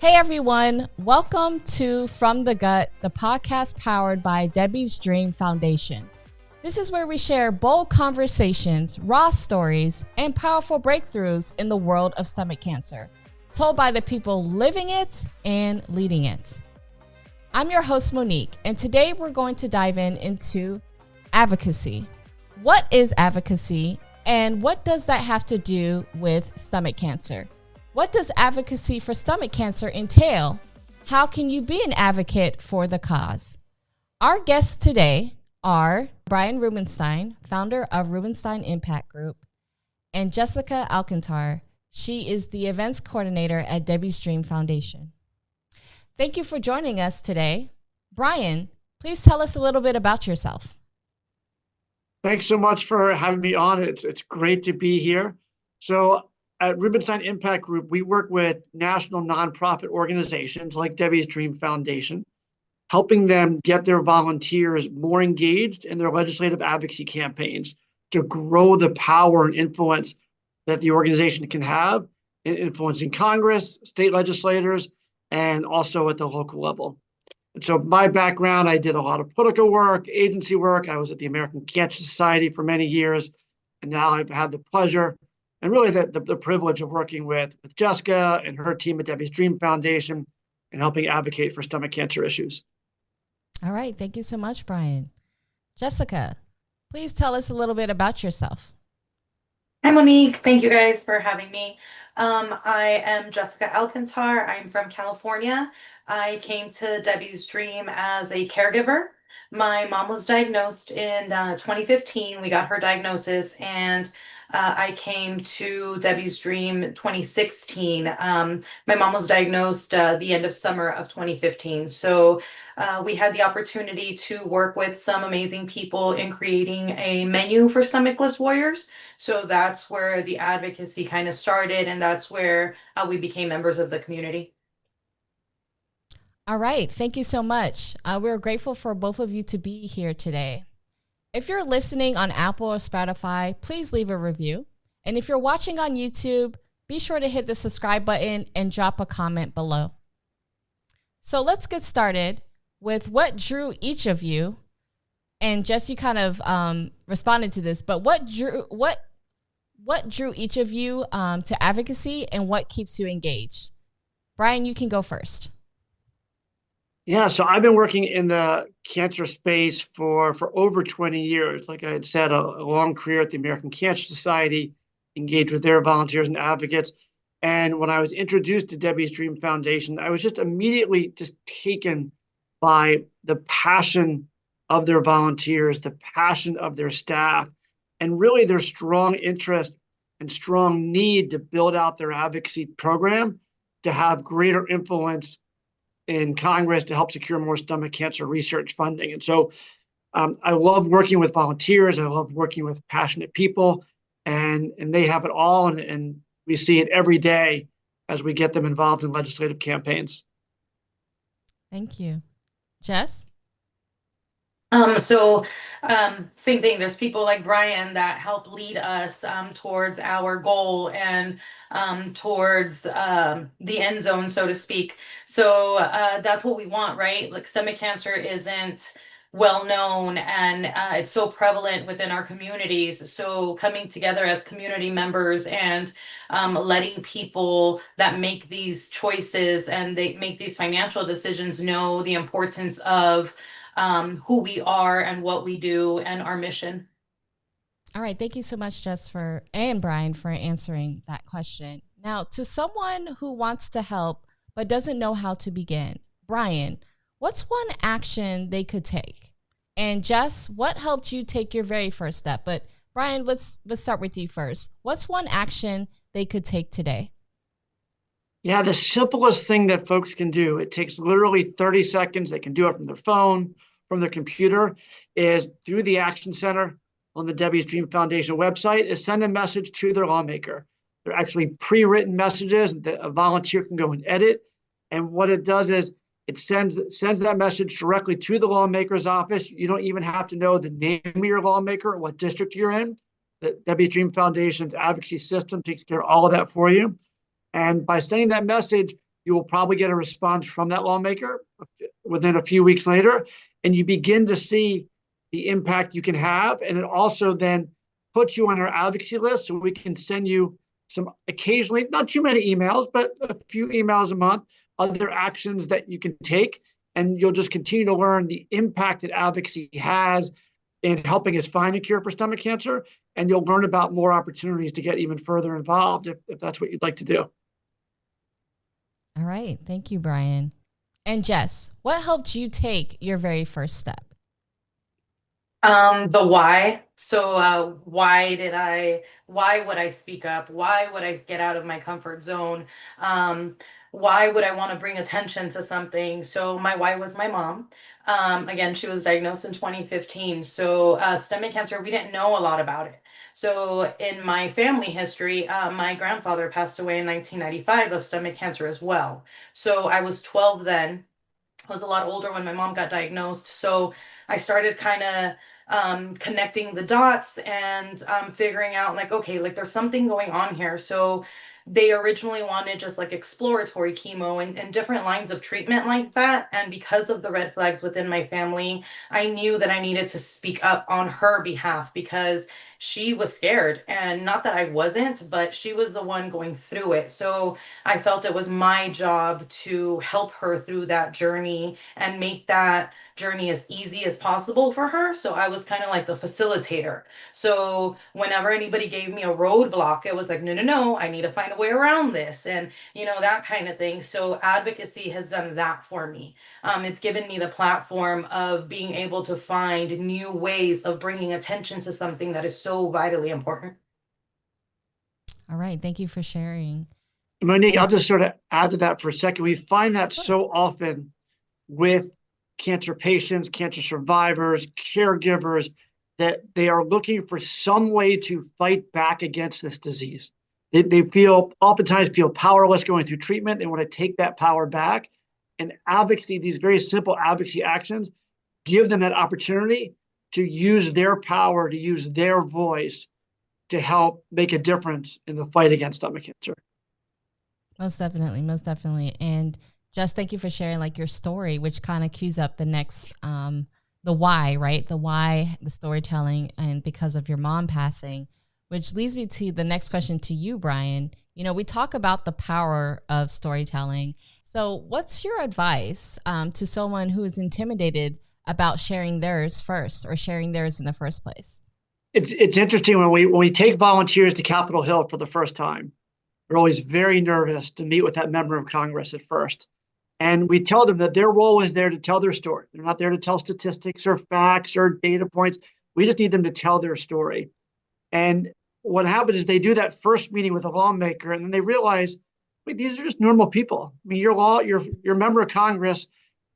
Hey everyone, welcome to From the Gut, the podcast powered by Debbie's Dream Foundation. This is where we share bold conversations, raw stories, and powerful breakthroughs in the world of stomach cancer, told by the people living it and leading it. I'm your host, Monique, and today we're going to dive into advocacy. What is advocacy, and what does that have to do with stomach cancer? What does advocacy for stomach cancer entail? How can you be an advocate for the cause? Our guests today are Brian Rubenstein, founder of Rubenstein Impact Group, and Jessica Alcantar. She is the events coordinator at Debbie's Dream Foundation. Thank you for joining us today. Brian, please tell us a little bit about yourself. Thanks so much for having me on. It's great to be here. So at Rubenstein Impact Group, we work with national nonprofit organizations like Debbie's Dream Foundation, helping them get their volunteers more engaged in their legislative advocacy campaigns to grow the power and influence that the organization can have in influencing Congress, state legislators, and also at the local level. And so my background, I did a lot of political work, agency work. I was at the American Cancer Society for many years, and now I've had the pleasure and really the privilege of working with Jessica and her team at Debbie's Dream Foundation and helping advocate for stomach cancer issues. All right. Thank you so much, Brian. Jessica, please tell us a little bit about yourself. Hi, Monique. Thank you guys for having me. I am Jessica Alcantar. I'm from California. I came to Debbie's Dream as a caregiver. My mom was diagnosed in 2015. We got her diagnosis, and I came to Debbie's Dream 2016. My mom was diagnosed the end of summer of 2015. So we had the opportunity to work with some amazing people in creating a menu for stomachless warriors. So that's where the advocacy kind of started, and that's where we became members of the community. All right. Thank you so much. We're grateful for both of you to be here today. If you're listening on Apple or Spotify, please leave a review. And if you're watching on YouTube, be sure to hit the subscribe button and drop a comment below. So let's get started with what drew each of you, and Jess, you kind of responded to this, but what drew each of you to advocacy, and what keeps you engaged? Brian, you can go first. Yeah, so I've been working in the cancer space for over 20 years. Like I had said, a long career at the American Cancer Society, engaged with their volunteers and advocates. And when I was introduced to Debbie's Dream Foundation, I was just immediately just taken by the passion of their volunteers, the passion of their staff, and really their strong interest and strong need to build out their advocacy program to have greater influence in Congress to help secure more stomach cancer research funding. And so I love working with volunteers. I love working with passionate people, and they have it all. And we see it every day as we get them involved in legislative campaigns. Thank you. Jess? Same thing. There's people like Brian that help lead us towards our goal and towards the end zone, so to speak. So that's what we want, right? Like stomach cancer isn't well known, and it's so prevalent within our communities. So coming together as community members and letting people that make these choices and they make these financial decisions know the importance of who we are and what we do and our mission. All right. Thank you so much, Jess, and Brian, for answering that question. Now, to someone who wants to help but doesn't know how to begin, Brian, what's one action they could take? And Jess, what helped you take your very first step? But Brian, let's start with you first. What's one action they could take today? Yeah, the simplest thing that folks can do, it takes literally 30 seconds. They can do it from their phone, from their computer, is through the Action Center on the Debbie's Dream Foundation website, is send a message to their lawmaker. They're actually pre-written messages that a volunteer can go and edit. And what it does is it sends that message directly to the lawmaker's office. You don't even have to know the name of your lawmaker or what district you're in. The Debbie's Dream Foundation's advocacy system takes care of all of that for you. And by sending that message, you will probably get a response from that lawmaker within a few weeks later, and you begin to see the impact you can have. And it also then puts you on our advocacy list, so we can send you some occasionally, not too many emails, but a few emails a month, other actions that you can take. And you'll just continue to learn the impact that advocacy has in helping us find a cure for stomach cancer. And you'll learn about more opportunities to get even further involved if that's what you'd like to do. All right. Thank you, Brian. And Jess, what helped you take your very first step? The why. So, why would I speak up? Why would I get out of my comfort zone? Why would I want to bring attention to something? So my why was my mom. Again, she was diagnosed in 2015. So, stomach cancer, we didn't know a lot about it. So in my family history, my grandfather passed away in 1995 of stomach cancer as well. So I was 12 then. I was a lot older when my mom got diagnosed. So I started kind of connecting the dots and figuring out like, okay, like there's something going on here. So they originally wanted just like exploratory chemo and different lines of treatment like that. And because of the red flags within my family, I knew that I needed to speak up on her behalf because she was scared. And not that I wasn't, but she was the one going through it. So I felt it was my job to help her through that journey and make that journey as easy as possible for her. So I was kind of like the facilitator. So whenever anybody gave me a roadblock, it was like, no, no, no, I need to find a way around this. And, that kind of thing. So advocacy has done that for me. It's given me the platform of being able to find new ways of bringing attention to something that is so vitally important. All right. Thank you for sharing. Monique, I'll just sort of add to that for a second. We find that so often with cancer patients, cancer survivors, caregivers, that they are looking for some way to fight back against this disease. They oftentimes feel powerless going through treatment. They want to take that power back. And advocacy, these very simple advocacy actions, give them that opportunity to use their power, to use their voice to help make a difference in the fight against stomach cancer. Most definitely. Most definitely. And Jess, thank you for sharing like your story, which kind of cues up the next, the why, right? The why, the storytelling, and because of your mom passing, which leads me to the next question to you, Brian. We talk about the power of storytelling. So what's your advice to someone who is intimidated about sharing theirs first or sharing theirs in the first place? It's interesting when we take volunteers to Capitol Hill for the first time. They're always very nervous to meet with that member of Congress at first. And we tell them that their role is there to tell their story. They're not there to tell statistics or facts or data points. We just need them to tell their story. And what happens is they do that first meeting with a lawmaker, and then they realize, wait, these are just normal people. I mean, your member of Congress,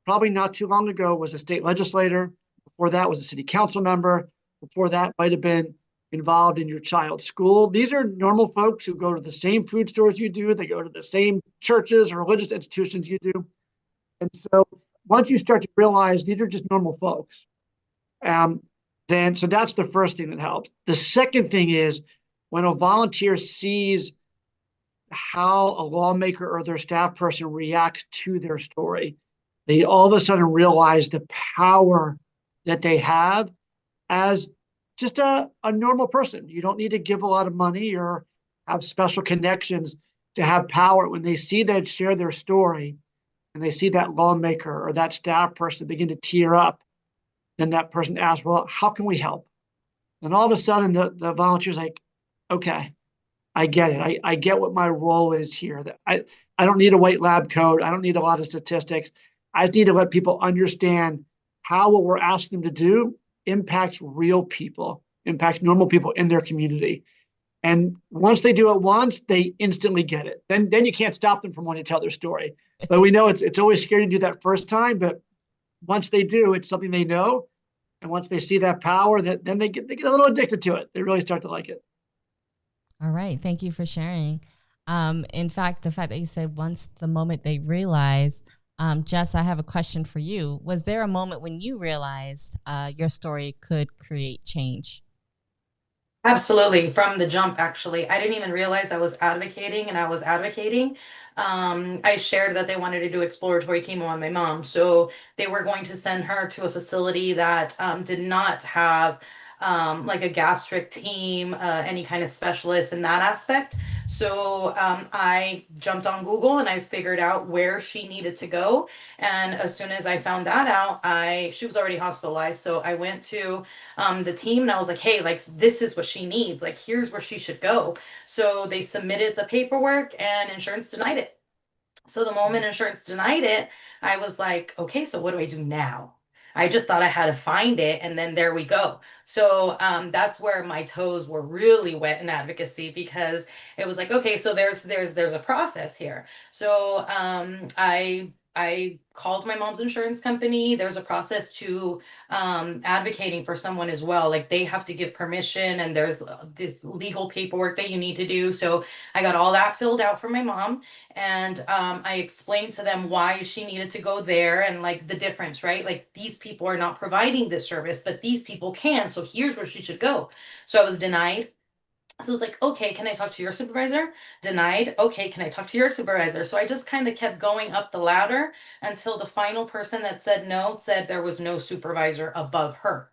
probably not too long ago, was a state legislator. Before that was a city council member. Before that might have been involved in your child's school. These are normal folks who go to the same food stores you do. They go to the same churches or religious institutions you do. And so once you start to realize these are just normal folks, so that's the first thing that helps. The second thing is when a volunteer sees how a lawmaker or their staff person reacts to their story, they all of a sudden realize the power that they have as just a normal person. You don't need to give a lot of money or have special connections to have power. When they see that share their story and they see that lawmaker or that staff person begin to tear up, then that person asks, well, how can we help? And all of a sudden the volunteer's like, okay, I get it. I get what my role is here. I don't need a white lab coat. I don't need a lot of statistics. I just need to let people understand how what we're asking them to do impacts real people, impacts normal people in their community. And once they do it once, they instantly get it. Then you can't stop them from wanting to tell their story. But we know it's always scary to do that first time, but once they do, it's something they know. And once they see that power, then they get a little addicted to it. They really start to like it. All right. Thank you for sharing. In fact, the fact that you said once the moment they realize, Jess, I have a question for you. Was there a moment when you realized your story could create change? Absolutely. From the jump, actually. I didn't even realize I was advocating and I was advocating. I shared that they wanted to do exploratory chemo on my mom. So they were going to send her to a facility that did not have like a gastric team, any kind of specialist in that aspect. So I jumped on Google and I figured out where she needed to go. And as soon as I found that out, she was already hospitalized. So I went to the team and I was like, hey, like this is what she needs. Like here's where she should go. So they submitted the paperwork and insurance denied it. So the moment insurance denied it, I was like, okay, so what do I do now? I just thought I had to find it and then there we go. So that's where my toes were really wet in advocacy because it was like, okay, so there's a process here. So I called my mom's insurance company. There's a process to advocating for someone as well. Like they have to give permission and there's this legal paperwork that you need to do. So I got all that filled out for my mom and I explained to them why she needed to go there and like the difference, right? Like these people are not providing this service, but these people can. So here's where she should go. So I was denied. So it's like, okay, can I talk to your supervisor? Denied. Okay, can I talk to your supervisor? So I just kind of kept going up the ladder until the final person that said no said there was no supervisor above her.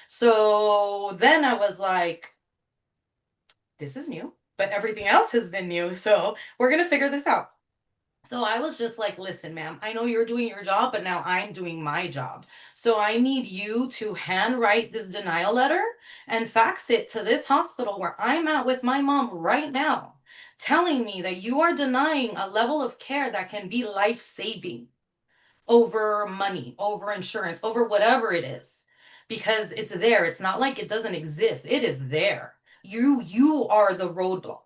So then I was like, this is new, but everything else has been new. So we're going to figure this out. So I was just like, listen, ma'am, I know you're doing your job, but now I'm doing my job. So I need you to handwrite this denial letter and fax it to this hospital where I'm at with my mom right now, telling me that you are denying a level of care that can be life-saving over money, over insurance, over whatever it is. Because it's there. It's not like it doesn't exist. It is there. You are the roadblock.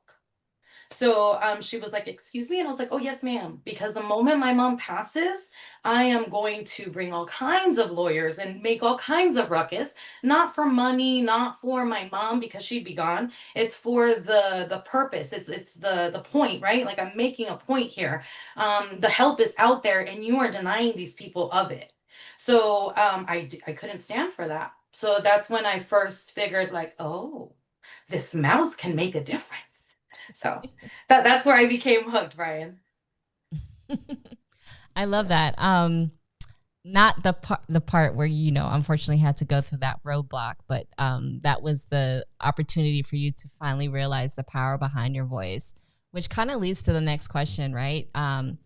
So she was like, excuse me. And I was like, oh, yes, ma'am. Because the moment my mom passes, I am going to bring all kinds of lawyers and make all kinds of ruckus, not for money, not for my mom because she'd be gone. It's for the purpose. It's the point, right? Like I'm making a point here. The help is out there and you are denying these people of it. So I couldn't stand for that. So that's when I first figured like, oh, this mouth can make a difference. So that's where I became hooked, Brian. I love that. Not the part where unfortunately had to go through that roadblock, but that was the opportunity for you to finally realize the power behind your voice, which kind of leads to the next question, right? And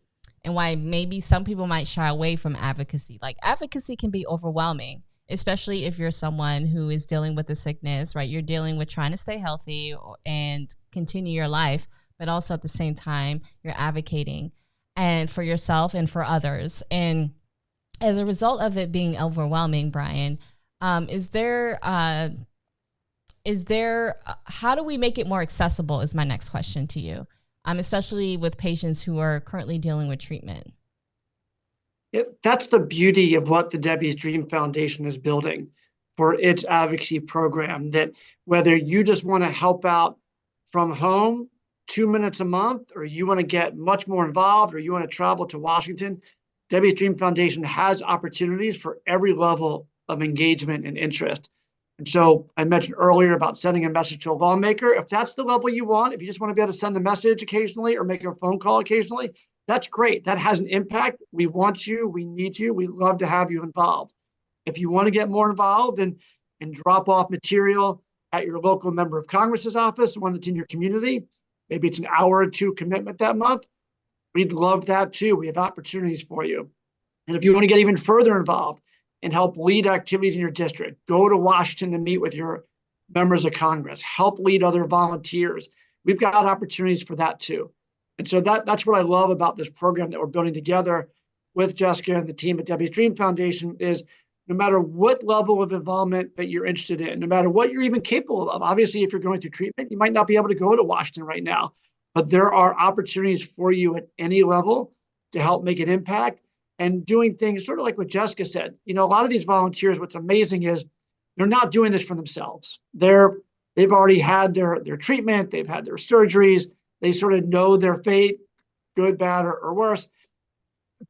why maybe some people might shy away from advocacy. Like advocacy can be overwhelming, especially if you're someone who is dealing with a sickness, right? You're dealing with trying to stay healthy and continue your life, but also at the same time, you're advocating and for yourself and for others. And as a result of it being overwhelming, Brian, is there how do we make it more accessible is my next question to you, especially with patients who are currently dealing with treatment? That's the beauty of what the Debbie's Dream Foundation is building for its advocacy program, that whether you just want to help out from home 2 minutes a month, or you want to get much more involved, or you want to travel to Washington, Debbie's Dream Foundation has opportunities for every level of engagement and interest. And so I mentioned earlier about sending a message to a lawmaker. If that's the level you want, if you just want to be able to send a message occasionally or make a phone call occasionally, that's great. That has an impact. We want you. We need you. We love to have you involved. If you want to get more involved and drop off material at your local member of Congress's office, one that's in your community, maybe it's an hour or two commitment that month, we'd love that too. We have opportunities for you. And if you want to get even further involved and help lead activities in your district, go to Washington to meet with your members of Congress, help lead other volunteers. We've got opportunities for that too. And so that's what I love about this program that we're building together with Jessica and the team at Debbie's Dream Foundation is no matter what level of involvement that you're interested in, no matter what you're even capable of. Obviously, if you're going through treatment, you might not be able to go to Washington right now, but there are opportunities for you at any level to help make an impact and doing things sort of like what Jessica said. A lot of these volunteers, what's amazing is they're not doing this for themselves. They've already had their treatment, they've had their surgeries, they sort of know their fate, good, bad, or worse,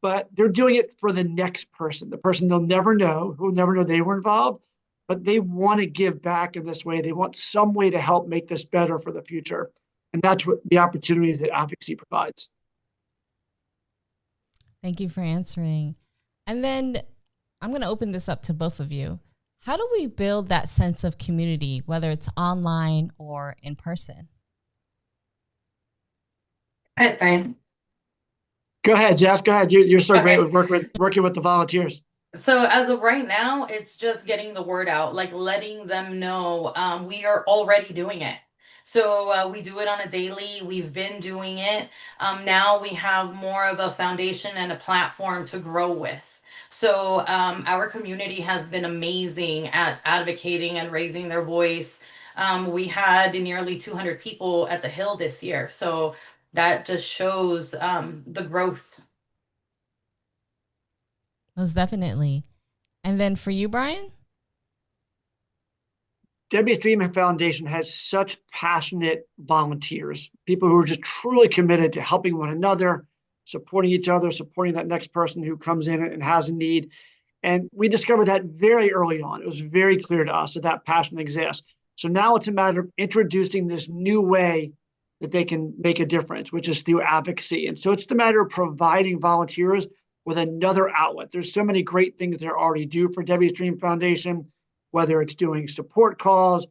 but they're doing it for the next person, the person they'll never know, who'll never know they were involved. but they want to give back in this way. They want some way to help make this better for the future. And that's what the opportunities that advocacy provides. Thank you for answering. And then I'm going to open this up to both of you. How do we build that sense of community, whether it's online or in person? All right, fine. Go ahead, Jess. Go ahead. You're so great Okay. with working with the volunteers. So as of right now, it's just getting the word out, like letting them know we are already doing it. So we do it on a daily. We've been doing it. Now we have more of a foundation and a platform to grow with. So our community has been amazing at advocating and raising their voice. We had nearly 200 people at the Hill this year. So that just shows the growth. Most definitely. And then for you, Brian? Debbie's Dream Foundation has such passionate volunteers, people who are just truly committed to helping one another, supporting each other, supporting that next person who comes in and has a need. And we discovered that very early on. It was very clear to us that that passion exists. So now it's a matter of introducing this new way that they can make a difference, which is through advocacy. And so it's the matter of providing volunteers with another outlet. There's so many great things they already do for Debbie's Dream Foundation, whether it's doing support calls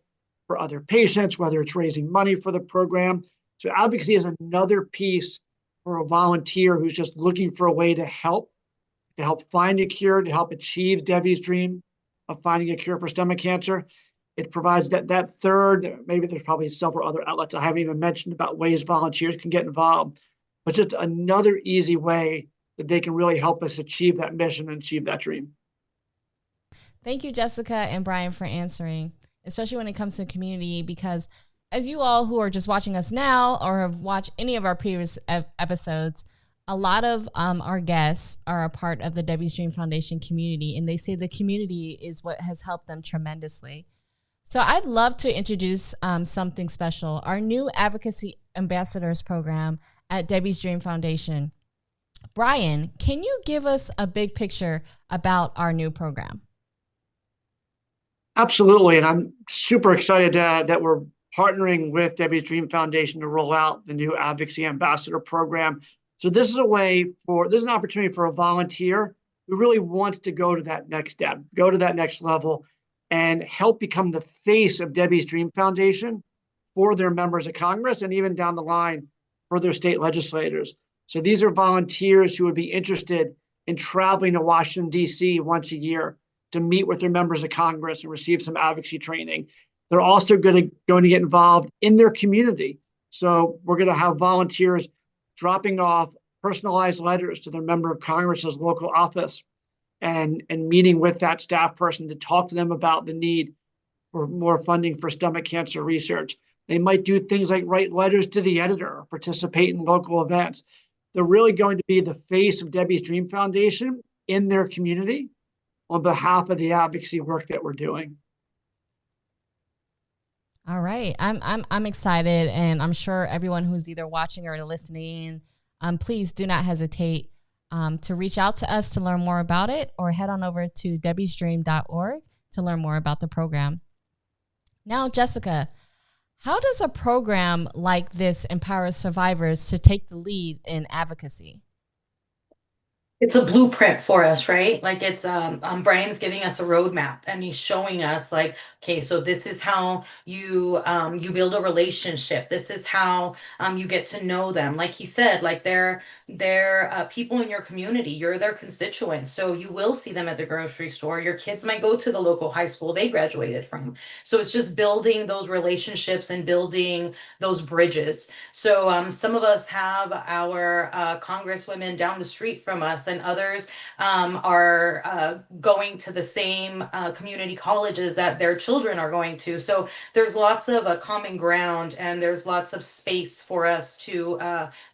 for other patients, whether it's raising money for the program. So advocacy is another piece for a volunteer who's just looking for a way to help find a cure, to help achieve Debbie's dream of finding a cure for stomach cancer. It provides that third, maybe there's probably several other outlets I haven't even mentioned about ways volunteers can get involved, but just another easy way that they can really help us achieve that mission and achieve that dream. Thank you, Jessica and Brian, for answering, especially when it comes to community, because as you all who are just watching us now or have watched any of our previous episodes, a lot of our guests are a part of the Debbie's Dream Foundation community, and they say the community is what has helped them tremendously. So I'd love to introduce something special, our new Advocacy Ambassadors program at Debbie's Dream Foundation. Brian, can you give us a big picture about our new program? Absolutely. And I'm super excited that we're partnering with Debbie's Dream Foundation to roll out the new Advocacy Ambassador program. So this is an opportunity for a volunteer who really wants to go to that next step, go to that next level, and help become the face of Debbie's Dream Foundation for their members of Congress and even down the line for their state legislators. So these are volunteers who would be interested in traveling to Washington, D.C. once a year to meet with their members of Congress and receive some advocacy training. They're also going to get involved in their community. So we're going to have volunteers dropping off personalized letters to their member of Congress's local office and meeting with that staff person to talk to them about the need for more funding for stomach cancer research. They might do things like write letters to the editor or participate in local events. They're really going to be the face of Debbie's Dream Foundation in their community on behalf of the advocacy work that we're doing. All right. I'm excited, and I'm sure everyone who's either watching or listening, please do not hesitate to reach out to us to learn more about it, or head on over to debbiesdream.org to learn more about the program. Now, Jessica, how does a program like this empower survivors to take the lead in advocacy? It's a blueprint for us, right? Like it's Brian's giving us a roadmap, and he's showing us like, okay, so this is how you you build a relationship. This is how you get to know them. Like he said, like they're people in your community. You're their constituents, so you will see them at the grocery store. Your kids might go to the local high school they graduated from. So it's just building those relationships and building those bridges. So some of us have our congresswomen down the street from us, and others are going to the same community colleges that their children are going to. So there's lots of common ground, and there's lots of space for us to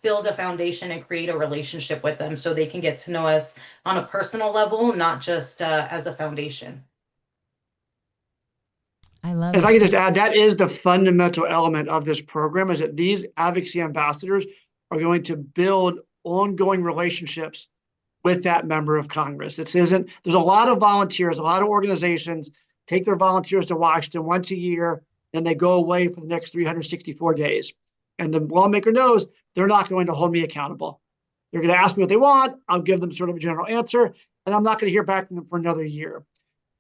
build a foundation and create a relationship with them so they can get to know us on a personal level, not just as a foundation. I love If it. I could just add, that is the fundamental element of this program, is that these advocacy ambassadors are going to build ongoing relationships with that member of Congress. There's a lot of volunteers, a lot of organizations take their volunteers to Washington once a year, and they go away for the next 364 days. And the lawmaker knows they're not going to hold me accountable. They're going to ask me what they want. I'll give them sort of a general answer, and I'm not going to hear back from them for another year.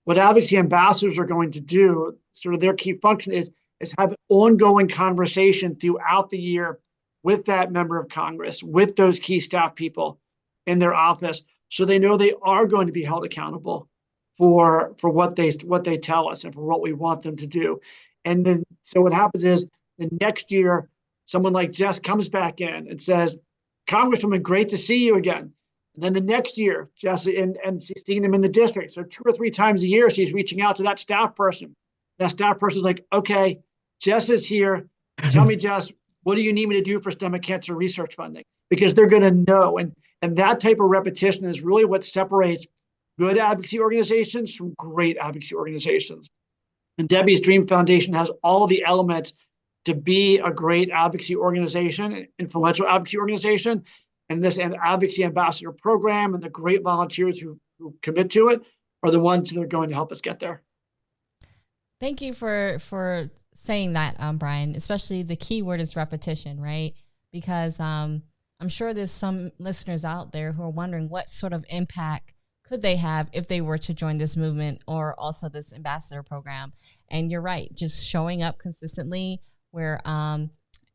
What advocacy ambassadors are going to do, sort of their key function is have an ongoing conversation throughout the year with that member of Congress, with those key staff people in their office, so they know they are going to be held accountable for what they tell us and for what we want them to do. And then, so what happens is the next year, someone like Jess comes back in and says, Congresswoman, great to see you again. And then the next year, Jess, and she's seeing them in the district. So 2 or 3 times a year, she's reaching out to that staff person. That staff person's like, okay, Jess is here. Tell me, Jess, what do you need me to do for stomach cancer research funding? Because they're going to know. And that type of repetition is really what separates good advocacy organizations from great advocacy organizations. And Debbie's Dream Foundation has all the elements to be a great advocacy organization, influential advocacy organization. And this advocacy ambassador program and the great volunteers who commit to it are the ones that are going to help us get there. Thank you for saying that, Brian, especially the key word is repetition, right? Because I'm sure there's some listeners out there who are wondering what sort of impact could they have if they were to join this movement or also this ambassador program. And you're right, just showing up consistently where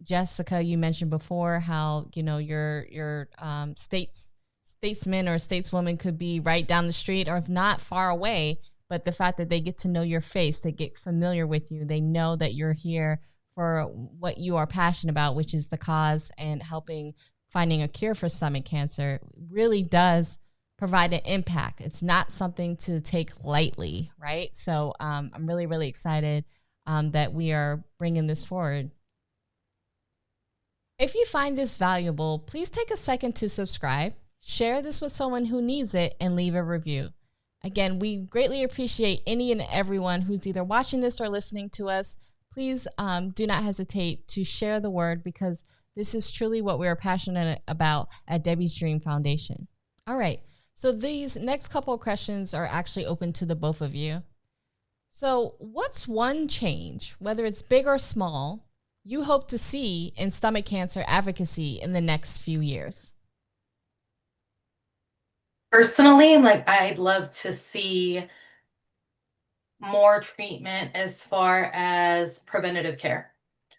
Jessica, you mentioned before how, you know, your statesman or stateswoman could be right down the street or if not far away, but the fact that they get to know your face, they get familiar with you, they know that you're here for what you are passionate about, which is the cause and helping finding a cure for stomach cancer, really does provide an impact. It's not something to take lightly, right? So I'm really, really excited that we are bringing this forward. If you find this valuable, please take a second to subscribe, share this with someone who needs it, and leave a review. Again, we greatly appreciate any and everyone who's either watching this or listening to us. Please do not hesitate to share the word because this is truly what we are passionate about at Debbie's Dream Foundation. All right, so these next couple of questions are actually open to the both of you. So what's one change, whether it's big or small, you hope to see in stomach cancer advocacy in the next few years? Personally, like I'd love to see more treatment as far as preventative care.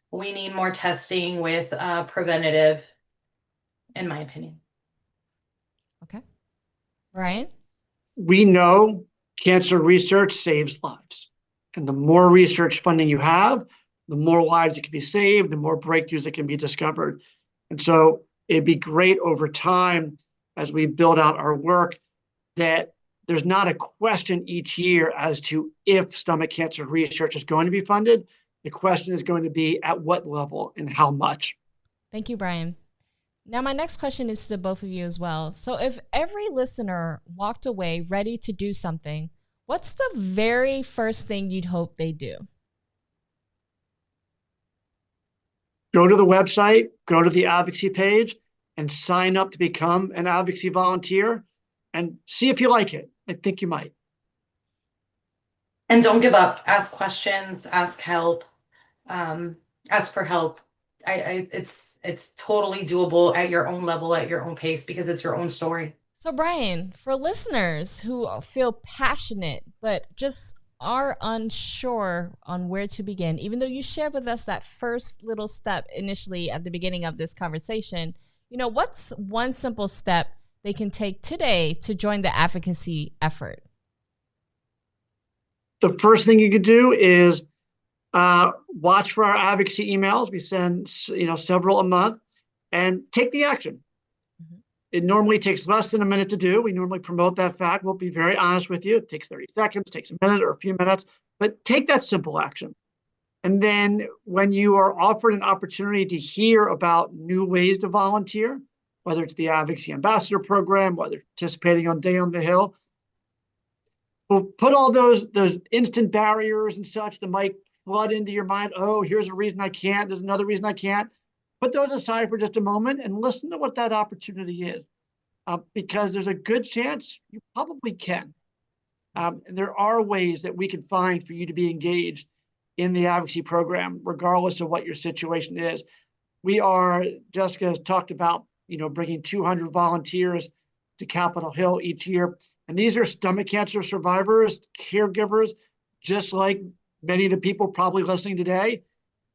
We need more testing with preventative, in my opinion. Okay. Brian? We know cancer research saves lives. And the more research funding you have, the more lives that can be saved, the more breakthroughs that can be discovered. And so it'd be great over time as we build out our work that there's not a question each year as to if stomach cancer research is going to be funded. The question is going to be at what level and how much. Thank you, Brian. Now, my next question is to both of you as well. So if every listener walked away ready to do something, what's the very first thing you'd hope they do? Go to the website, go to the advocacy page, and sign up to become an advocacy volunteer and see if you like it. I think you might. And don't give up. Ask questions, ask help, ask for help. It's totally doable at your own level, at your own pace, because it's your own story. So Brian, for listeners who feel passionate but just are unsure on where to begin, even though you shared with us that first little step initially at the beginning of this conversation, you know, what's one simple step they can take today to join the advocacy effort? The first thing you could do is watch for our advocacy emails. We send, several a month, and take the action. Mm-hmm. It normally takes less than a minute to do. We normally promote that fact. We'll be very honest with you. It takes 30 seconds, takes a minute or a few minutes, but take that simple action. And then when you are offered an opportunity to hear about new ways to volunteer, whether it's the Advocacy Ambassador Program, whether it's participating on Day on the Hill, we'll put all those instant barriers and such that might flood into your mind. Oh, here's a reason I can't. There's another reason I can't. Put those aside for just a moment and listen to what that opportunity is, because there's a good chance you probably can. And there are ways that we can find for you to be engaged in the advocacy program, regardless of what your situation is. Jessica has talked about, bringing 200 volunteers to Capitol Hill each year. And these are stomach cancer survivors, caregivers, just like many of the people probably listening today.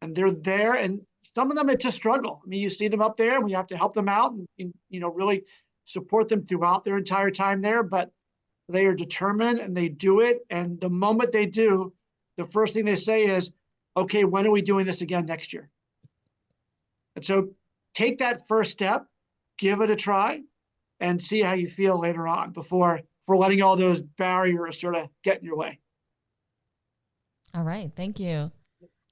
And they're there, and some of them, it's a struggle. I mean, you see them up there, and we have to help them out and really support them throughout their entire time there. But they are determined and they do it. And the moment they do, the first thing they say is, okay, when are we doing this again next year? And so take that first step, give it a try, and see how you feel later on before letting all those barriers sort of get in your way. All right. Thank you.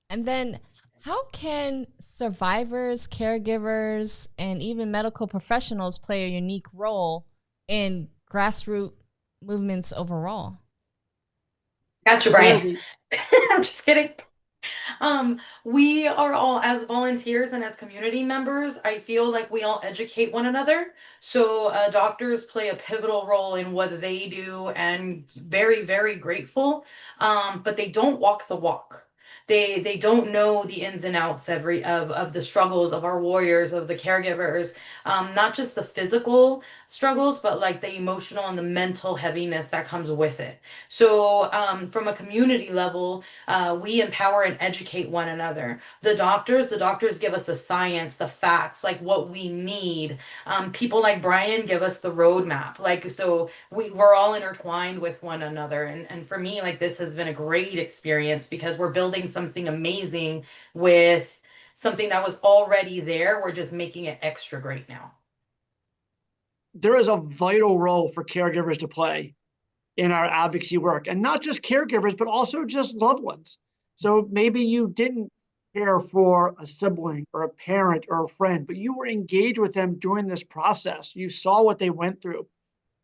And then how can survivors, caregivers, and even medical professionals play a unique role in grassroots movements overall? Gotcha, Brian. I'm just kidding. We are all, as volunteers and as community members, I feel like we all educate one another. So doctors play a pivotal role in what they do, and very, very grateful. But they don't walk the walk. They don't know the ins and outs of the struggles of our warriors, of the caregivers, not just the physical struggles, but like the emotional and the mental heaviness that comes with it. So from a community level, we empower and educate one another. The doctors give us the science, the facts, like what we need. People like Brian give us the roadmap. Like, so we're all intertwined with one another. And for me, like, this has been a great experience because we're building something amazing with something that was already there. We're just making it extra great now. There is a vital role for caregivers to play in our advocacy work, and not just caregivers, but also just loved ones. So maybe you didn't care for a sibling or a parent or a friend, but you were engaged with them during this process. You saw what they went through.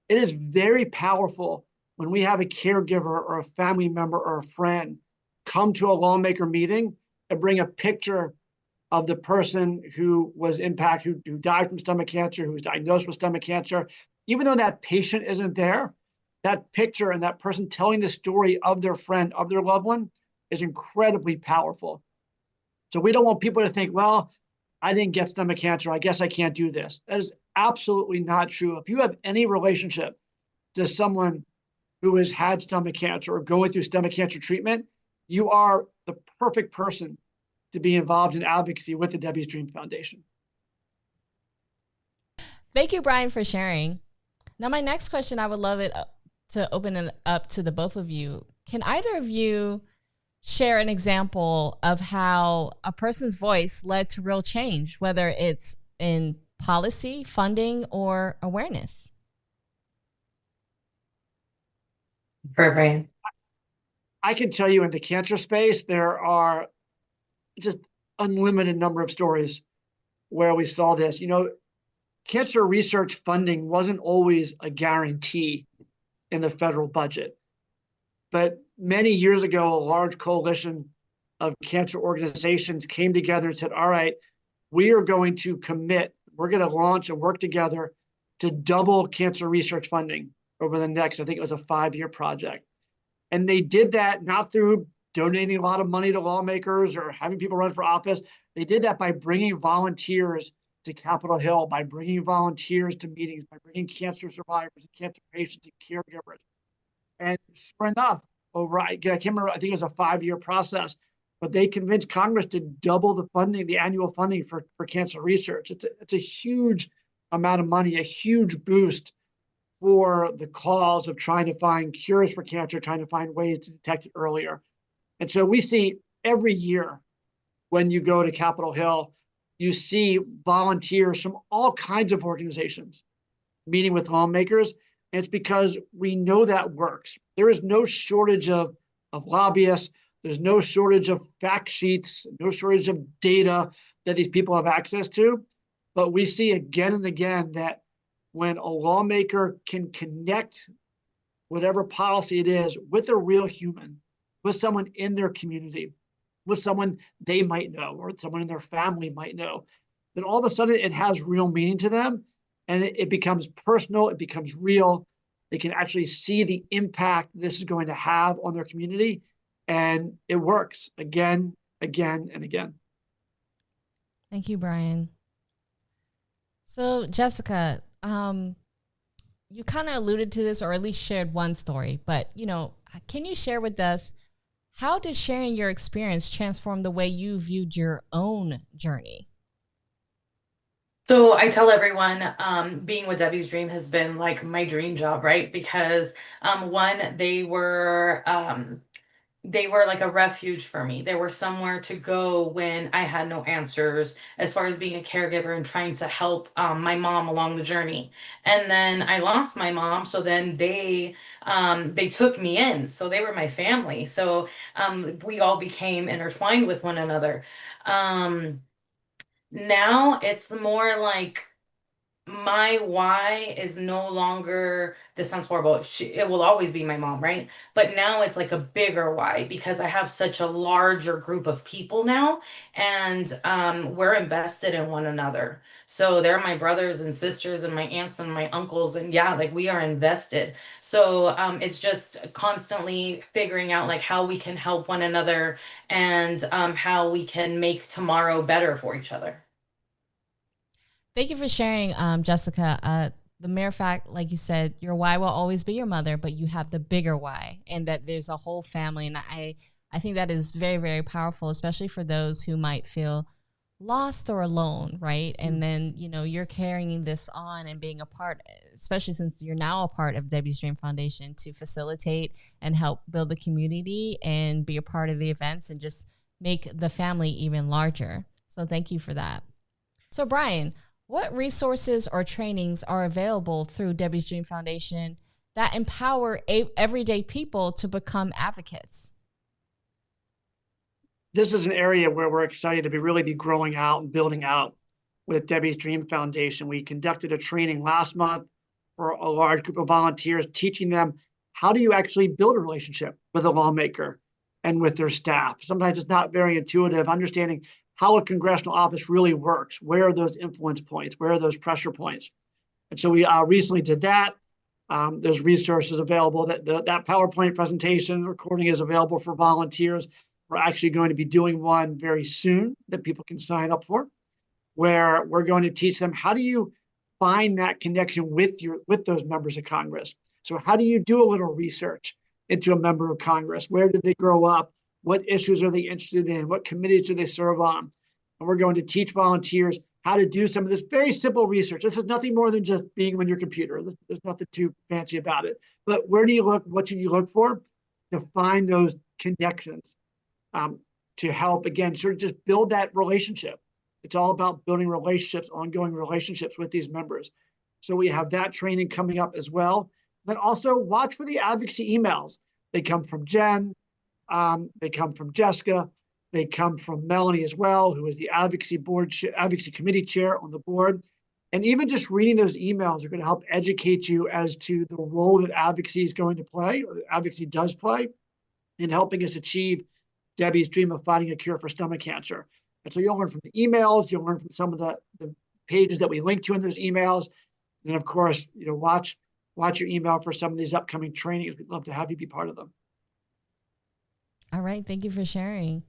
It is very powerful when we have a caregiver or a family member or a friend come to a lawmaker meeting and bring a picture of the person who was impacted, who died from stomach cancer, who was diagnosed with stomach cancer. Even though that patient isn't there, that picture and that person telling the story of their friend, of their loved one, is incredibly powerful. So we don't want people to think, well, I didn't get stomach cancer, I guess I can't do this. That is absolutely not true. If you have any relationship to someone who has had stomach cancer or going through stomach cancer treatment, you are the perfect person to be involved in advocacy with the Debbie's Dream Foundation. Thank you, Brian, for sharing. Now, my next question, I would love it to open it up to the both of you. Can either of you share an example of how a person's voice led to real change, whether it's in policy, funding, or awareness? For Brian. I can tell you in the cancer space, there are just unlimited number of stories where we saw this. Cancer research funding wasn't always a guarantee in the federal budget. But many years ago, a large coalition of cancer organizations came together and said, all right, we are going to commit, we're going to launch and work together to double cancer research funding over the next, I think it was a 5-year project. And they did that not through donating a lot of money to lawmakers or having people run for office. They did that by bringing volunteers to Capitol Hill, by bringing volunteers to meetings, by bringing cancer survivors and cancer patients and caregivers. And sure enough, I can't remember, I think it was a 5-year process, but they convinced Congress to double the funding, the annual funding for cancer research. It's a huge amount of money, a huge boost for the cause of trying to find cures for cancer, trying to find ways to detect it earlier. And so we see every year when you go to Capitol Hill, you see volunteers from all kinds of organizations meeting with lawmakers. And it's because we know that works. There is no shortage of lobbyists. There's no shortage of fact sheets, no shortage of data that these people have access to. But we see again and again that when a lawmaker can connect whatever policy it is with a real human, with someone in their community, with someone they might know or someone in their family might know, then all of a sudden it has real meaning to them, and it becomes personal, it becomes real, They can actually see the impact this is going to have on their community. And it works again, again, and again. Thank you, Brian. So, Jessica, you kind of alluded to this or at least shared one story, but can you share with us, how did sharing your experience transform the way you viewed your own journey? So I tell everyone, being with Debbie's Dream has been like my dream job, right? Because one, they were like a refuge for me. They were somewhere to go when I had no answers as far as being a caregiver and trying to help my mom along the journey. And then I lost my mom, so then they took me in. So they were my family. So we all became intertwined with one another. Um, Now it's more like my why is no longer, this sounds horrible. It will always be my mom, right? But now it's like a bigger why because I have such a larger group of people now, and we're invested in one another. So they're my brothers and sisters and my aunts and my uncles, and yeah, like we are invested. So it's just constantly figuring out like how we can help one another and how we can make tomorrow better for each other. Thank you for sharing, Jessica. The mere fact, like you said, your why will always be your mother, but you have the bigger why, and that there's a whole family. And I think that is very, very powerful, especially for those who might feel lost or alone, right? And then, you're carrying this on and being a part, especially since you're now a part of Debbie's Dream Foundation, to facilitate and help build the community and be a part of the events and just make the family even larger. So thank you for that. So Brian, what resources or trainings are available through Debbie's Dream Foundation that empower everyday people to become advocates? This is an area where we're excited to really be growing out and building out with Debbie's Dream Foundation. We conducted a training last month for a large group of volunteers, teaching them how do you actually build a relationship with a lawmaker and with their staff. Sometimes it's not very intuitive, understanding how a congressional office really works. Where are those influence points? Where are those pressure points? And so we recently did that. There's resources available. That PowerPoint presentation recording is available for volunteers. We're actually going to be doing one very soon that people can sign up for, where we're going to teach them how do you find that connection with those members of Congress. So how do you do a little research into a member of Congress? Where did they grow up? What issues are they interested in? What committees do they serve on? And we're going to teach volunteers how to do some of this very simple research. This is nothing more than just being on your computer. There's nothing too fancy about it. But where do you look? What should you look for to find those connections to help, again, sort of just build that relationship? It's all about building relationships, ongoing relationships with these members. So we have that training coming up as well. Then also watch for the advocacy emails. They come from Jen. They come from Jessica. They come from Melanie as well, who is the advocacy committee chair on the board. And even just reading those emails are going to help educate you as to the role that advocacy is going to play, or that advocacy does play, in helping us achieve Debbie's dream of finding a cure for stomach cancer. And so you'll learn from the emails, you'll learn from some of the pages that we link to in those emails. And then, of course, watch your email for some of these upcoming trainings. We'd love to have you be part of them. All right. Thank you for sharing.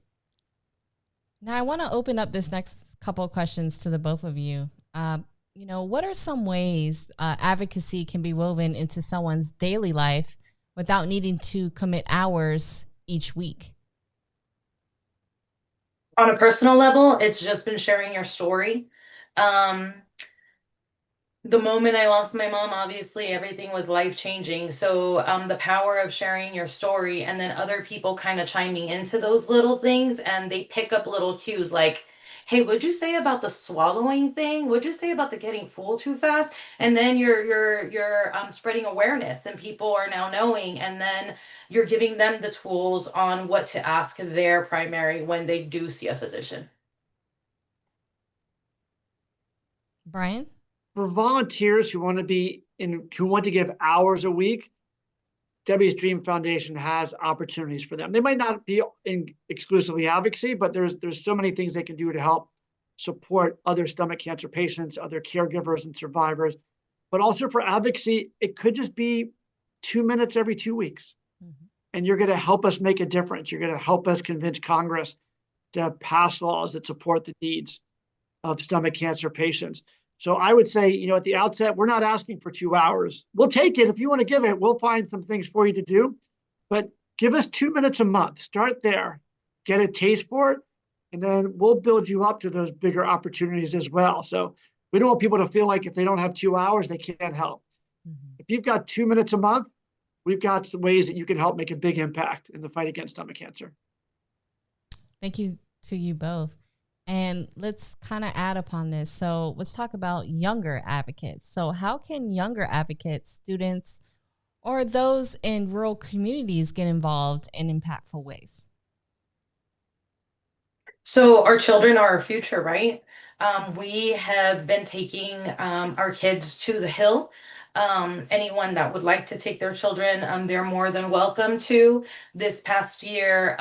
Now, I want to open up this next couple of questions to the both of you. What are some ways advocacy can be woven into someone's daily life without needing to commit hours each week? On a personal level, it's just been sharing your story. The moment I lost my mom, obviously everything was life changing. So the power of sharing your story and then other people kind of chiming into those little things, and they pick up little cues like, hey, what'd you say about the swallowing thing? What'd you say about the getting full too fast? And then you're spreading awareness, and people are now knowing, and then you're giving them the tools on what to ask their primary when they do see a physician. Brian? For volunteers who want to give hours a week, Debbie's Dream Foundation has opportunities for them. They might not be in exclusively advocacy, but there's so many things they can do to help support other stomach cancer patients, other caregivers and survivors. But also for advocacy, it could just be 2 minutes every 2 weeks. Mhm. And you're going to help us make a difference. You're going to help us convince Congress to pass laws that support the needs of stomach cancer patients. So I would say, at the outset, we're not asking for 2 hours. We'll take it. If you want to give it, we'll find some things for you to do. But give us 2 minutes a month. Start there, get a taste for it, and then we'll build you up to those bigger opportunities as well. So we don't want people to feel like if they don't have 2 hours, they can't help. Mhm. If you've got 2 minutes a month, we've got some ways that you can help make a big impact in the fight against stomach cancer. Thank you to you both. And let's kind of add upon this. So let's talk about younger advocates. So, how can younger advocates, students, or those in rural communities get involved in impactful ways? So our children are our future, right? We have been taking our kids to the Hill. Anyone that would like to take their children, they're more than welcome to. This past year,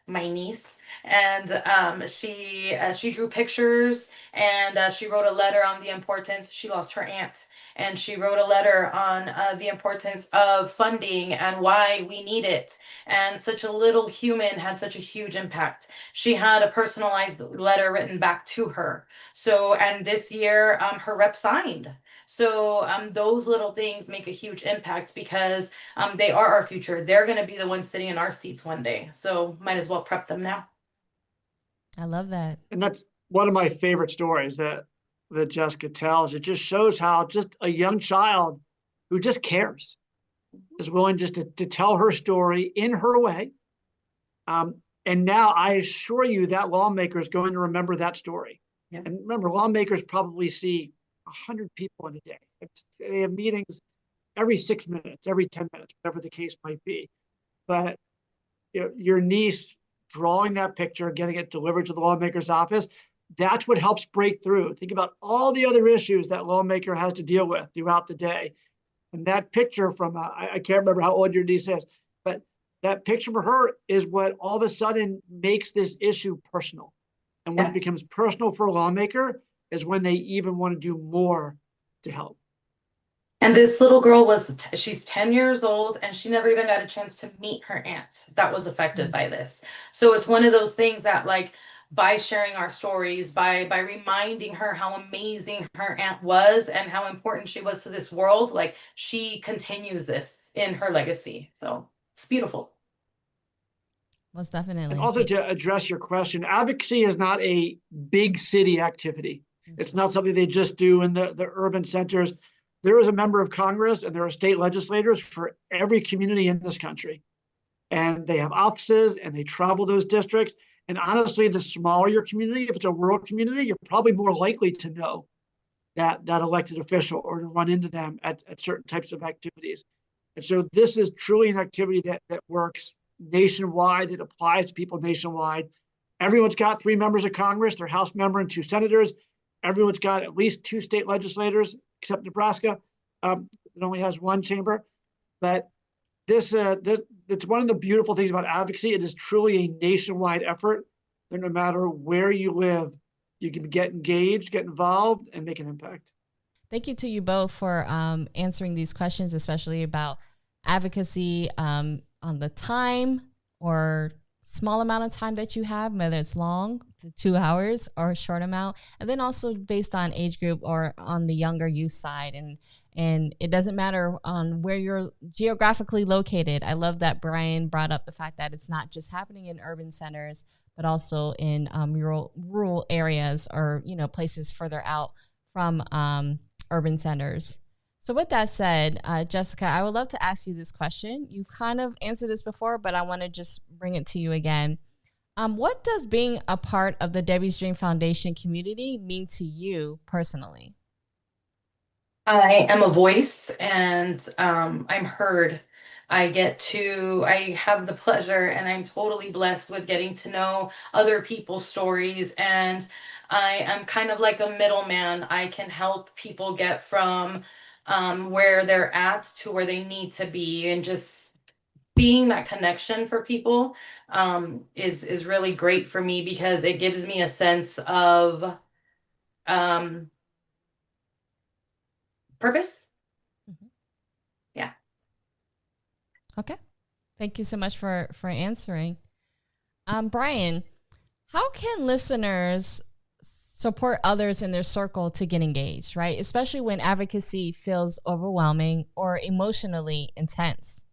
my niece and she drew pictures and she wrote a letter on the importance. She lost her aunt, and she wrote a letter on the importance of funding and why we need it. And such a little human had such a huge impact. She had a personalized letter written back to her. So, and this year, her rep signed. So, those little things make a huge impact because they are our future. They're going to be the ones sitting in our seats one day. So, might as well prep them now. I love that. And that's one of my favorite stories that Jessica tells. It just shows how just a young child who just cares is willing just to tell her story in her way. And now I assure you that lawmaker is going to remember that story. Yeah. And remember, lawmakers probably see 100 people in a day. They have meetings every 6 minutes, every 10 minutes, whatever the case might be. But your niece drawing that picture, getting it delivered to the lawmaker's office, that's what helps break through. Think about all the other issues that lawmaker has to deal with throughout the day. And that picture from, I can't remember how old your niece is, but that picture for her is what all of a sudden makes this issue personal. And when Yeah. it becomes personal for a lawmaker is when they even want to do more to help. And this little girl she's 10 years old and she never even got a chance to meet her aunt that was affected by this. So it's one of those things that, like, by sharing our stories, by reminding her how amazing her aunt was and how important she was to this world, like, she continues this in her legacy. So it's beautiful. Most And definitely. also to address your question, advocacy is not a big city activity. It's not something they just do in the urban centers. There is a member of Congress and there are state legislators for every community in this country. And they have offices and they travel those districts. And honestly, the smaller your community, if it's a rural community, you're probably more likely to know that elected official or to run into them at certain types of activities. And so this is truly an activity that works nationwide, that applies to people nationwide. Everyone's got 3 members of Congress, their House member and 2 senators. Everyone's got at least 2 state legislators, except Nebraska. It only has 1 chamber. But this it's one of the beautiful things about advocacy. It is truly a nationwide effort. And no matter where you live, you can get engaged, get involved, and make an impact. Thank you to you both for answering these questions, especially about advocacy on the time or small amount of time that you have, whether it's long, 2 hours, or a short amount, and then also based on age group or on the younger youth side. And it doesn't matter on where you're geographically located. I love that Brian brought up the fact that it's not just happening in urban centers, but also in rural areas or places further out from urban centers. So with that said, Jessica, I would love to ask you this question. You've kind of answered this before, but I want to just bring it to you again. What does being a part of the Debbie's Dream Foundation community mean to you personally? I am a voice and I'm heard. I have the pleasure and I'm totally blessed with getting to know other people's stories. And I am kind of like a middleman. I can help people get from where they're at to where they need to be. And just being that connection for people is really great for me because it gives me a sense of um, purpose. Mhm. Yeah. Okay. Thank you so much for answering. Brian, how can listeners support others in their circle to get engaged, right? Especially when advocacy feels overwhelming or emotionally intense.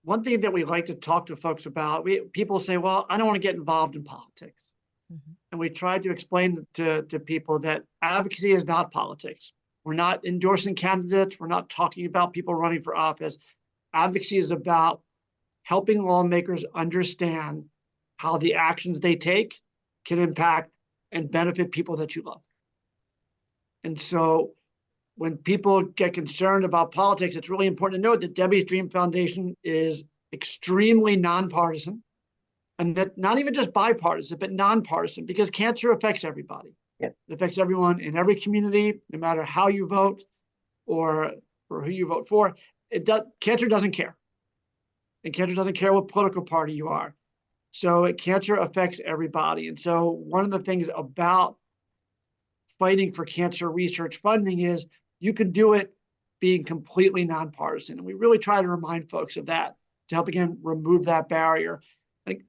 One thing that we like to talk to folks about, people say, well, I don't want to get involved in politics. Mm-hmm. And we try to explain to people that advocacy is not politics. We're not endorsing candidates. We're not talking about people running for office. Advocacy is about helping lawmakers understand how the actions they take can impact and benefit people that you love. And so when people get concerned about politics, it's really important to note that Debbie's Dream Foundation is extremely nonpartisan, and that not even just bipartisan, but nonpartisan, because cancer affects everybody. Yeah. It affects everyone in every community, no matter how you vote or who you vote for. Cancer doesn't care. And cancer doesn't care what political party you are. So cancer affects everybody. And so one of the things about fighting for cancer research funding is you can do it being completely nonpartisan. And we really try to remind folks of that to help, again, remove that barrier. I think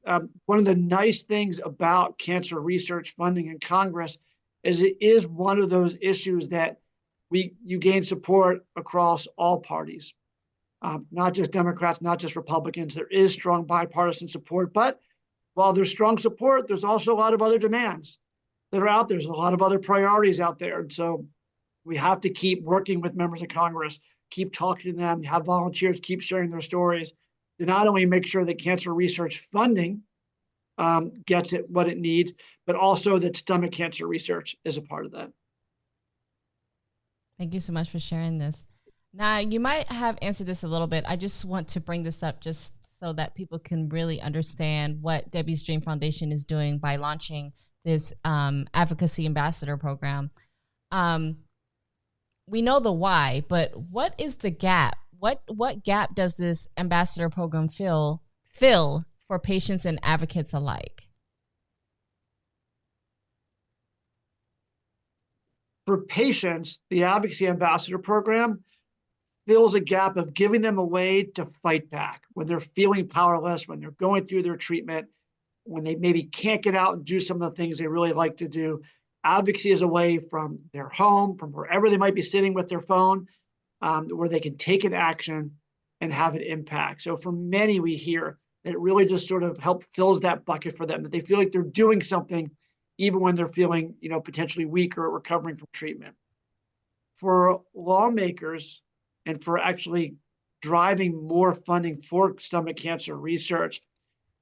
one of the nice things about cancer research funding in Congress is it is one of those issues that you gain support across all parties, not just Democrats, not just Republicans. There is strong bipartisan support, but while there's strong support, there's also a lot of other demands that are out there. There's a lot of other priorities out there. And so we have to keep working with members of Congress, keep talking to them, have volunteers keep sharing their stories to not only make sure that cancer research funding gets it what it needs, but also that stomach cancer research is a part of that. Thank you so much for sharing this. Now, you might have answered this a little bit. I just want to bring this up just so that people can really understand what Debbie's Dream Foundation is doing by launching this Advocacy Ambassador Program. We know the why, but what is the gap? What gap does this Ambassador Program fill for patients and advocates alike? For patients, the Advocacy Ambassador Program fills a gap of giving them a way to fight back when they're feeling powerless, when they're going through their treatment, when they maybe can't get out and do some of the things they really like to do. Advocacy is a way from their home, from wherever they might be sitting with their phone, where they can take an action and have an impact. So for many, we hear that it really just sort of fills that bucket for them, that they feel like they're doing something even when they're feeling, potentially weak or recovering from treatment. For lawmakers, and for actually driving more funding for stomach cancer research,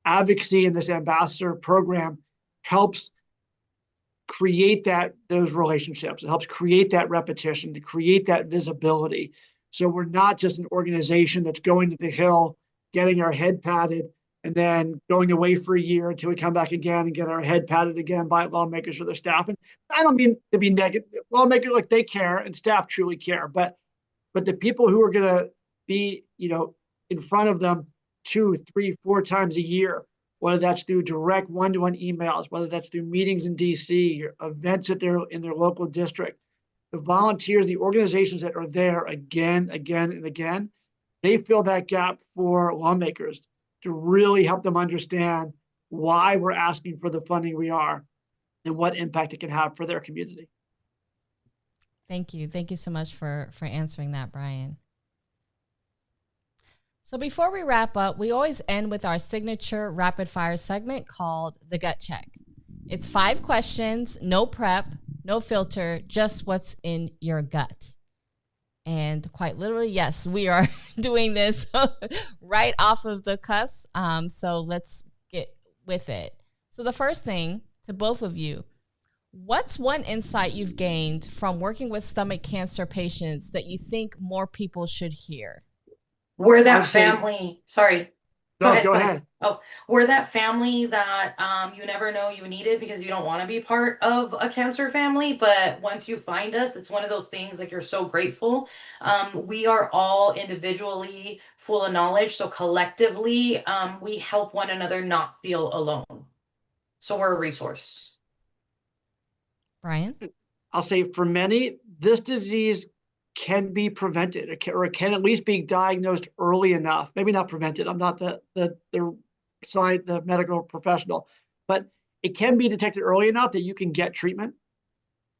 advocacy in this ambassador program helps create those relationships. It helps create that repetition, to create that visibility. So we're not just an organization that's going to the Hill, getting our head patted, and then going away for a year until we come back again and get our head patted again by lawmakers or their staff. And I don't mean to be negative. Lawmakers, they care, and staff truly care, but the people who are going to be, in front of them 2, 3, 4 times a year, whether that's through direct one-to-one emails, whether that's through meetings in DC, or events in their local district, the volunteers, the organizations that are there again, and again, they fill that gap for lawmakers to really help them understand why we're asking for the funding we are and what impact it can have for their community. Thank you. Thank you so much for answering that, Brian. So before we wrap up, we always end with our signature rapid fire segment called the Gut Check. It's 5 questions, no prep, no filter, just what's in your gut. And quite literally, yes, we are doing this right off of the cusp. So let's get with it. So the first thing to both of you, what's one insight you've gained from working with stomach cancer patients that you think more people should hear? We're that family. Sorry. Go ahead. Oh, we're that family that you never know you need it because you don't want to be part of a cancer family. But once you find us, it's one of those things like you're so grateful. We are all individually full of knowledge. So collectively, we help one another not feel alone. So we're a resource. Brian? I'll say for many, this disease can be prevented, or can at least be diagnosed early enough. Maybe not prevented. I'm not the medical professional, but it can be detected early enough that you can get treatment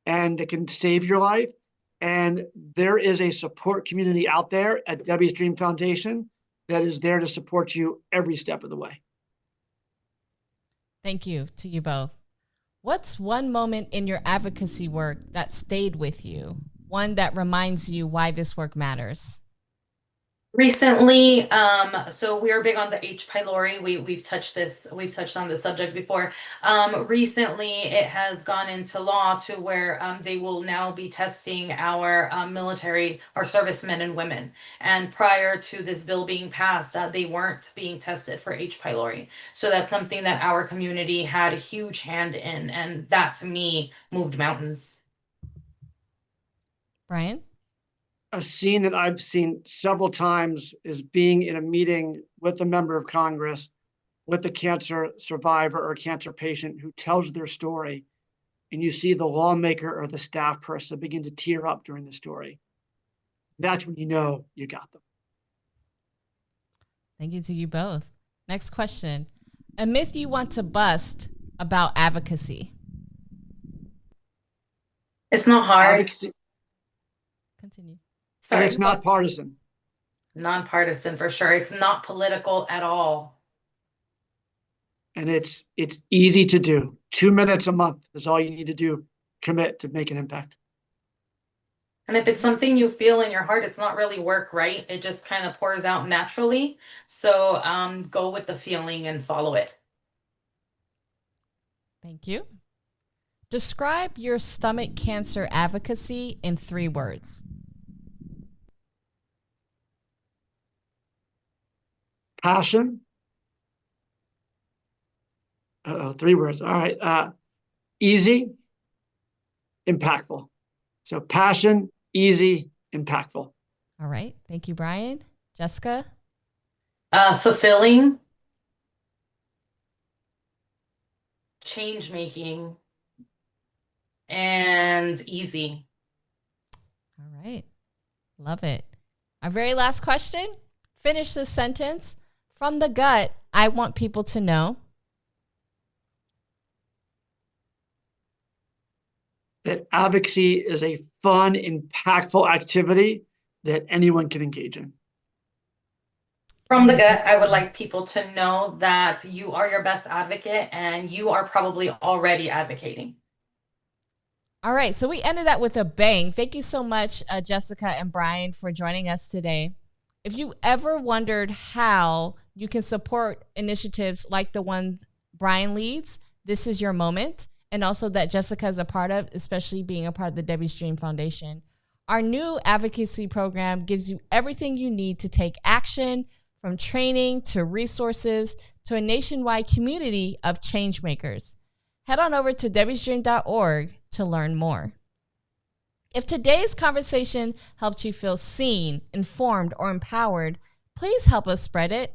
and it can save your life. And there is a support community out there at Debbie's Dream Foundation that is there to support you every step of the way. Thank you to you both. What's one moment in your advocacy work that stayed with you? One that reminds you why this work matters? Recently, so we are big on the H. pylori. We've touched on this subject before. Recently, it has gone into law to where they will now be testing our military, our servicemen and women. And prior to this bill being passed, they weren't being tested for H. pylori. So that's something that our community had a huge hand in, and that to me moved mountains. Brian? A scene that I've seen several times is being in a meeting with a member of Congress, with a cancer survivor or cancer patient who tells their story, and you see the lawmaker or the staff person begin to tear up during the story. That's when you know you got them. Thank you to you both. Next question. A myth you want to bust about advocacy? It's not hard. Advocacy, Continue. and it's not partisan. Nonpartisan for sure. It's not political at all. And it's easy to do. 2 minutes a month is all you need to do. Commit to make an impact. And if it's something you feel in your heart, it's not really work, right? It just kind of pours out naturally. So go with the feeling and follow it. Thank you. Describe your stomach cancer advocacy in 3 words. Passion. 3 words. All right. Easy, impactful. So passion, easy, impactful. All right. Thank you, Brian. Jessica? Fulfilling, change making, and easy. All right. Love it. Our very last question. Finish this sentence. From the gut, I want people to know that advocacy is a fun, impactful activity that anyone can engage in. From the gut, I would like people to know that you are your best advocate and you are probably already advocating. All right, so we ended that with a bang. Thank you so much, Jessica and Brian, for joining us today. If you ever wondered how you can support initiatives like the one Brian leads, this is your moment. And also that Jessica is a part of, especially being a part of the Debbie's Dream Foundation. Our new advocacy program gives you everything you need to take action, from training to resources to a nationwide community of change makers. Head on over to debbiesdream.org to learn more. If today's conversation helped you feel seen, informed, or empowered, please help us spread it.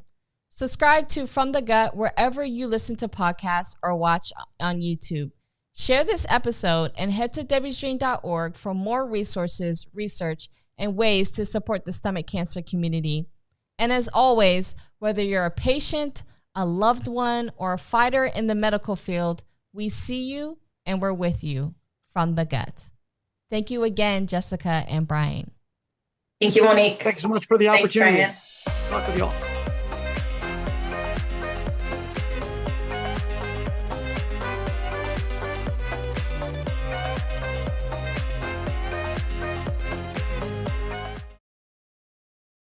Subscribe to From the Gut wherever you listen to podcasts or watch on YouTube. Share this episode and head to debbiesdream.org for more resources, research, and ways to support the stomach cancer community. And as always, whether you're a patient, a loved one, or a fighter in the medical field, we see you and we're with you from the gut. Thank you again, Jessica and Brian. Thank you, Monique. Thanks so much for the opportunity. Thanks, Brian. Talk with you all.